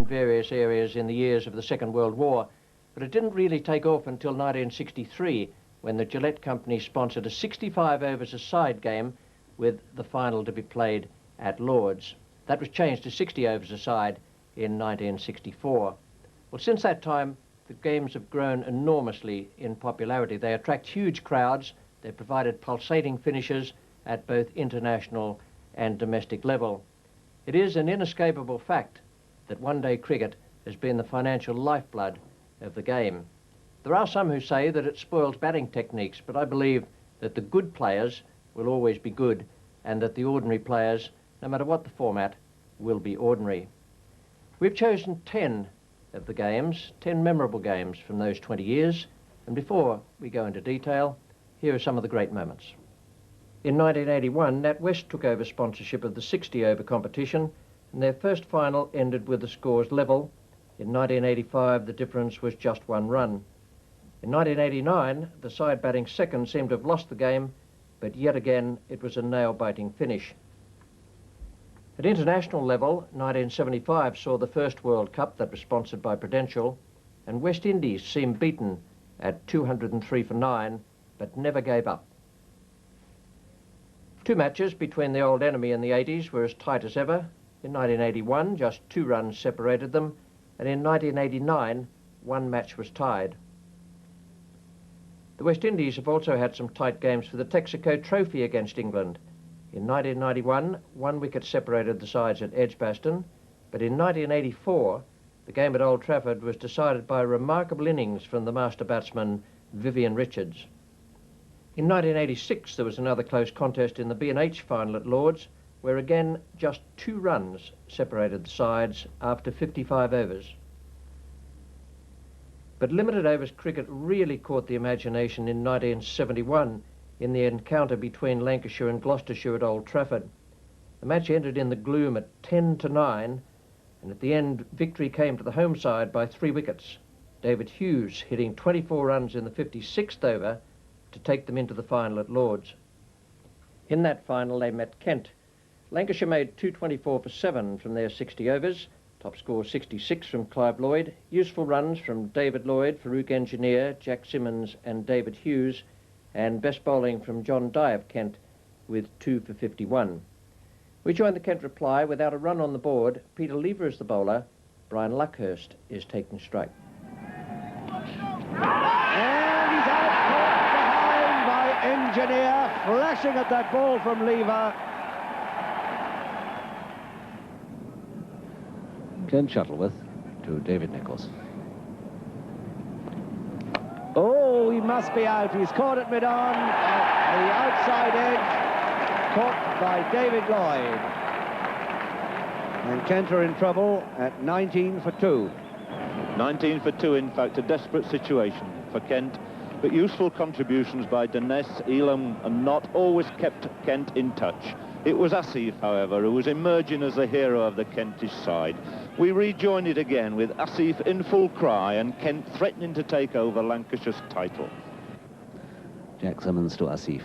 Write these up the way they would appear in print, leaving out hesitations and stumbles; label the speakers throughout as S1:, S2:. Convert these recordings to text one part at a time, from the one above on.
S1: various areas in the years of the Second World War, but it didn't really take off until 1963, when the Gillette Company sponsored a 65 overs a side game with the final to be played at Lord's. That was changed to 60 overs a side in 1964. Well, since that time, the games have grown enormously in popularity. They attract huge crowds. They've provided pulsating finishes at both international and domestic level. It is an inescapable fact that one-day cricket has been the financial lifeblood of the game. There are some who say that it spoils batting techniques, but I believe that the good players will always be good, and that the ordinary players, no matter what the format, will be ordinary. We've chosen 10 of the games, 10 memorable games from those 20 years, and before we go into detail, here are some of the great moments. In 1981, NatWest took over sponsorship of the 60-over competition, and their first final ended with the scores level. In 1985, the difference was just 1 run. In 1989, the side batting second seemed to have lost the game, but yet again it was a nail-biting finish. At international level, 1975 saw the first World Cup that was sponsored by Prudential, and West Indies seemed beaten at 203 for 9, but never gave up. 2 matches between the old enemy and the 80s were as tight as ever. In 1981, just 2 runs separated them, and in 1989, 1 match was tied. The West Indies have also had some tight games for the Texaco Trophy against England. In 1991, 1 wicket separated the sides at Edgbaston, but in 1984, the game at Old Trafford was decided by a remarkable innings from the master batsman Vivian Richards. In 1986, there was another close contest in the B&H final at Lord's, where again just 2 runs separated the sides after 55 overs. But limited overs cricket really caught the imagination in 1971 in the encounter between Lancashire and Gloucestershire at Old Trafford. The match ended in the gloom at 10-9, and at the end, victory came to the home side by 3 wickets. David Hughes hitting 24 runs in the 56th over to take them into the final at Lord's. In that final, they met Kent. Lancashire made 224 for 7 from their 60 overs, top score 66 from Clive Lloyd, useful runs from David Lloyd, Farouk Engineer, Jack Simmons and David Hughes, and best bowling from John Dye of Kent with 2 for 51. We joined the Kent reply without a run on the board. Peter Lever is the bowler. Brian Luckhurst is taking strike.
S2: And he's out caught behind by Engineer, flashing at that ball from Lever.
S3: Clint Shuttleworth to David Nicholls.
S2: Oh, he must be out. He's caught at mid-on at the outside edge, caught by David Lloyd. And Kent are in trouble at 19 for 2.
S4: 19 for 2, in fact, a desperate situation for Kent, but useful contributions by Denness, Elam and Knott always kept Kent in touch. It was Asif, however, who was emerging as the hero of the Kentish side. We rejoin it again with Asif in full cry and Kent threatening to take over Lancashire's title.
S3: Jack Simmons to Asif.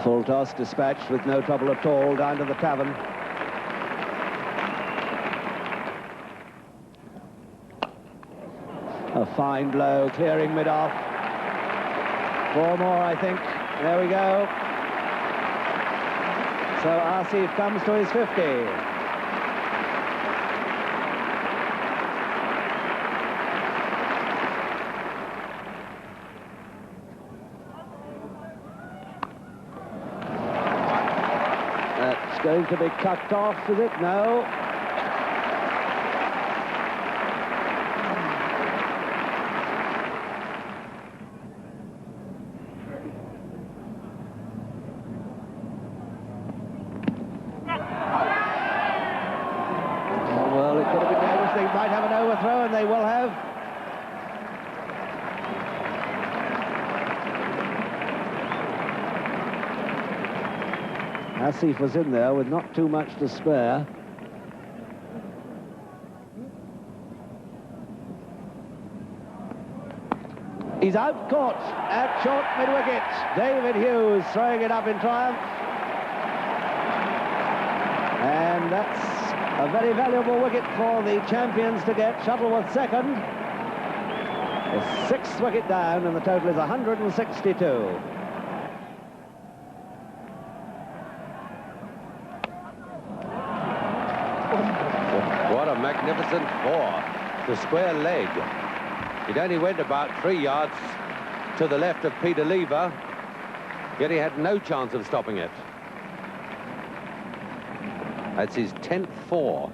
S2: Full toss dispatched with no trouble at all down to the tavern. A fine blow, clearing mid-off. 4 more, I think. There we go. So Asif comes to his 50. That's going to be cut off, is it? No. And they will have. Asif was in there with not too much to spare. He's out caught at short mid-wicket. David Hughes throwing it up in triumph. And that's A very valuable wicket for the champions to get. Shuttleworth second. The sixth wicket down, and the total is 162.
S5: What a magnificent four. The square leg. It only went about 3 yards to the left of Peter Lever, yet he had no chance of stopping it. That's his 10th four.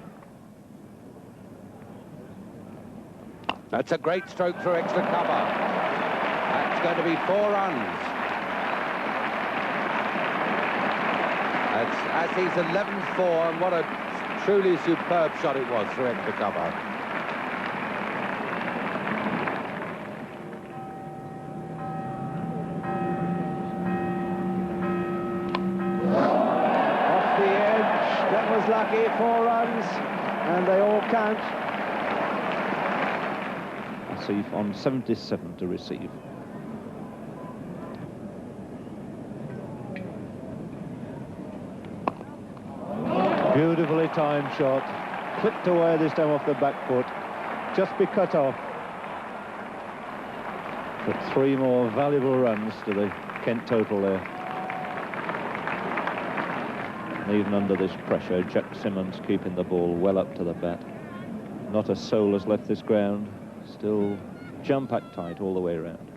S5: That's a great stroke through extra cover. That's going to be 4 runs. That's Assey's 11th four, and what a truly superb shot it was through extra cover.
S2: Off the edge, that was lucky. 4 runs, and they all count.
S4: Asif on 77 to receive. Beautifully timed shot. Clipped away this time off the back foot. Just be cut off. But 3 more valuable runs to the Kent total there. And even under this pressure, Jack Simmons keeping the ball well up to the bat. Not a soul has left this ground. Still jam-packed tight all the way around.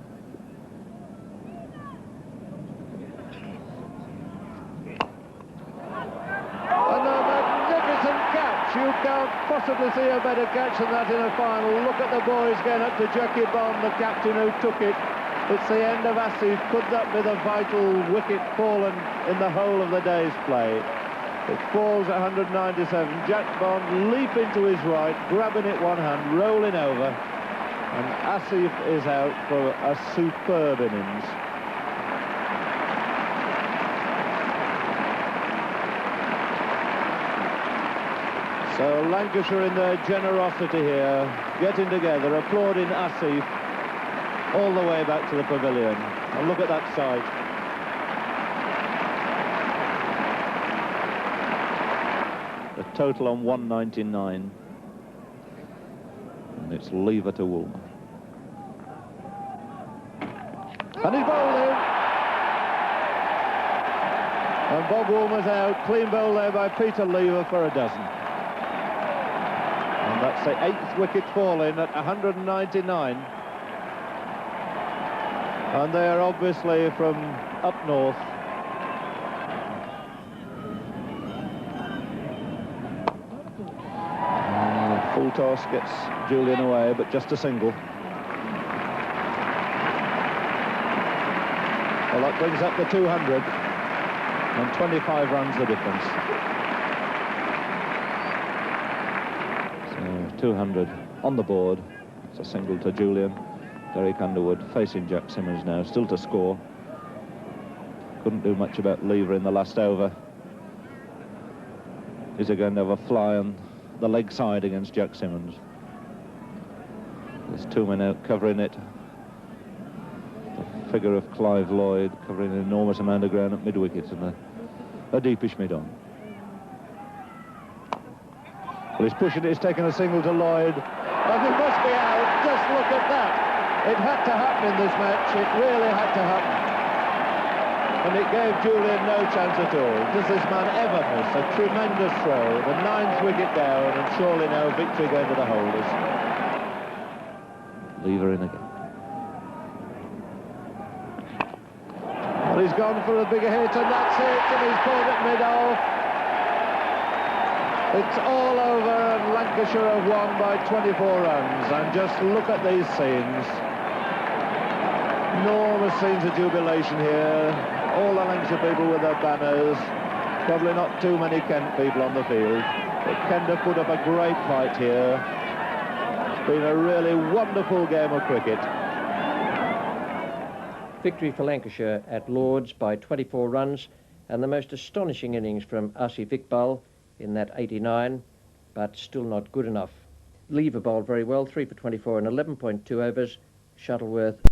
S4: And a magnificent catch. You can't possibly see a better catch than that in a final. Look at the boys going up to Jackie Bond, the captain who took it. It's the end of Asif. Could that be the vital wicket fallen in the whole of the day's play? It falls at 197. Jack Bond leaping to his right, grabbing it one hand, rolling over. And Asif is out for a superb innings. So Lancashire in their generosity here, getting together, applauding Asif all the way back to the pavilion. And look at that sight. The total on 199. And it's Lever to Woolmer. And he's bowled in. And Bob Woolmer's out. Clean bowl there by Peter Lever for a dozen. And that's the 8th wicket falling at 199. And they're obviously from up north. Full toss gets Julian away, but just a single. Well, that brings up the 200, and 25 runs the difference. So 200 on the board. It's a single to Julian. Derek Underwood facing Jack Simmons now, still to score. Couldn't do much about Lever in the last over. Is he going to have a fly on the leg side against Jack Simmons? There's 2 men out covering it. The figure of Clive Lloyd covering an enormous amount of ground at mid-wicket and a deepish mid-on. Well, he's pushing it, he's taking a single to Lloyd. And he must be out. Just look at that. It had to happen in this match. It really had to happen. And it gave Julian no chance at all. Does this man ever miss a tremendous throw? The 9th wicket down, and surely no victory going to the holders. Lever in again. Well, he's gone for a bigger hit, and that's it, and he's pulled it mid-off. It's all over, and Lancashire have won by 24 runs. And just look at these scenes. Enormous scenes of jubilation here. All the Lancashire people with their banners. Probably not too many Kent people on the field. But Kent have put up a great fight here. It's been a really wonderful game of cricket.
S1: Victory for Lancashire at Lord's by 24 runs, and the most astonishing innings from Asif Iqbal in that 89, but still not good enough. Lever bowled very well, 3 for 24 and 11.2 overs. Shuttleworth